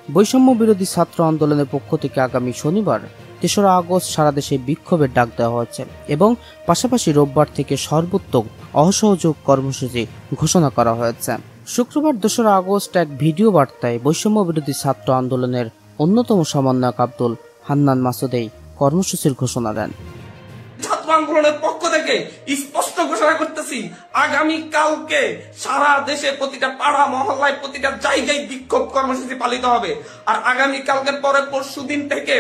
বৈষম্য বিরোধী ছাত্র আন্দোলনের পক্ষ থেকে আগামী শনিবার ৩রা আগস্ট সারা দেশে বিক্ষোভের ডাক দেওয়া হয়েছে এবং পাশাপাশি রোববার থেকে সর্বোত্তম অসহযোগ কর্মসূচি ঘোষণা করা হয়েছে। শুক্রবার ২রা আগস্ট এক ভিডিও বার্তায় বৈষম্য বিরোধী ছাত্র আন্দোলনের অন্যতম সমন্বয়ক আব্দুল হান্নান মাসুদ এই কর্মসূচির ঘোষণা দেন। ছাত্র আন্দোলনের পক্ষ থেকে স্পষ্ট ঘোষণা করতেছি, আগামী কালকে সারা দেশে প্রতিটা পাড়া মহল্লায় প্রতিটা জায়গায় বিক্ষোভ কর্মসূচি পালিত হবে। আর আগামী কালকের পরে পরশুদিন থেকে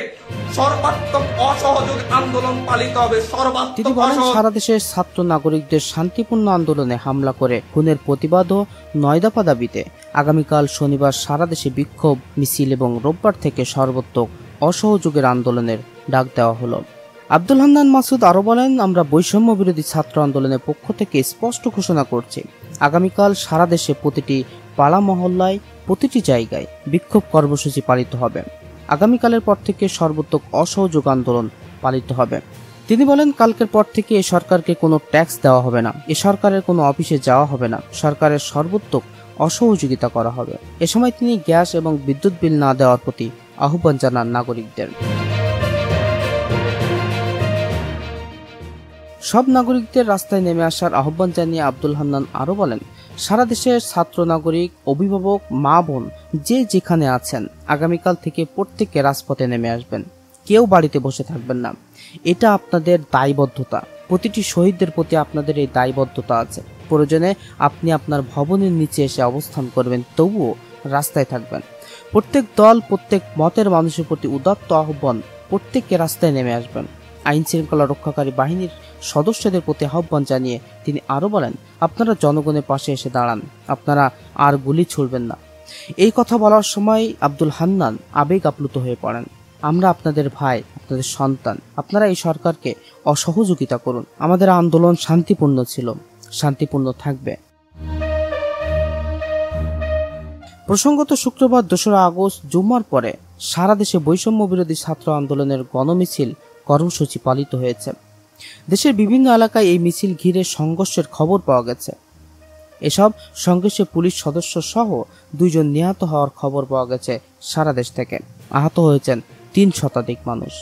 সর্বাত্মক অসহযোগ আন্দোলন পালিত হবে। তিনি বলেন, সারা দেশের ছাত্র নাগরিকদের শান্তিপূর্ণ আন্দোলনে হামলা করে খুনের প্রতিবাদ ও ৯ দফা দাবিতে আগামীকাল শনিবার সারা দেশে বিক্ষোভ মিছিল এবং রোববার থেকে সর্বাত্মক অসহযোগের আন্দোলনের ডাক দেওয়া হলো। আব্দুল হান্নান মাসুদ আরো বলেন, আমরা বৈষম্য বিরোধী ছাত্র আন্দোলনের পক্ষ থেকে স্পষ্ট ঘোষণা করছি, আগামীকাল সারা দেশে প্রতিটি পাড়া মহল্লায় প্রতিটি জায়গায় বিক্ষোভ কর্মসূচি পালিত হবে। আগামীকালের পর থেকে সর্বাত্মক অসহযোগ আন্দোলন পালিত হবে। তিনি বলেন, কালকের পর থেকে এই সরকারকে কোনো ট্যাক্স দেওয়া হবে না, এ সরকারের কোনো অফিসে যাওয়া হবে না, সরকারের সর্বাত্মক অসহযোগিতা করা হবে। এ সময় তিনি গ্যাস এবং বিদ্যুৎ বিল না দেওয়ার প্রতি আহ্বান জানান নাগরিকদের। সব নাগরিকদের রাস্তায় নেমে আসার আহ্বান জানিয়ে আব্দুল হান্নান আরো বলেন, সারা দেশের ছাত্র নাগরিক, অভিভাবক, মা বোন যে যেখানে আছেন আগামীকাল থেকে প্রত্যেকে রাজপথে নেমে আসবেন, কেউ বাড়িতে বসে থাকবেন না। এটা আপনাদের দায়বদ্ধতা, প্রতিটি শহীদদের প্রতি আপনাদের এই দায়বদ্ধতা আছে। প্রয়োজনে আপনি আপনার ভবনের নিচে এসে অবস্থান করবেন, তবুও রাস্তায় থাকবেন। প্রত্যেক দল, প্রত্যেক মতের মানুষের প্রতি উদাত্ত আহ্বান, প্রত্যেককে রাস্তায় নেমে আসবেন। আইন শৃঙ্খলা রক্ষাকারী বাহিনীর সদস্যদের প্রতি আহ্বান জানিয়ে তিনি আরো বলেন, আপনারা জনগণের পাশে এসে দাঁড়ান, আপনারা আর গুলি ছুড়বেন না। এই কথা বলার সময় আব্দুল হান্নান আবেগ আপ্লুত হয়ে পড়েন। আমরা আপনাদের ভাই, আপনাদের সন্তান, আপনারা এই সরকারকে অসহযোগিতা করুন। আমাদের আন্দোলন শান্তিপূর্ণ ছিল, শান্তিপূর্ণ থাকবে। প্রসঙ্গত, শুক্রবার ২রা আগস্ট জুম্মার পরে সারা দেশে বৈষম্য বিরোধী ছাত্র আন্দোলনের গণমিছিল কর্মসূচি পালিত হয়েছে। দেশের বিভিন্ন এলাকায় এই মিছিল ঘিরে সংঘর্ষের খবর পাওয়া গেছে। এসব সংঘর্ষে পুলিশ সদস্য সহ ২ জন নিহত হওয়ার খবর পাওয়া গেছে। সারা দেশ থেকে আহত হয়েছেন ৩ শতাধিক মানুষ।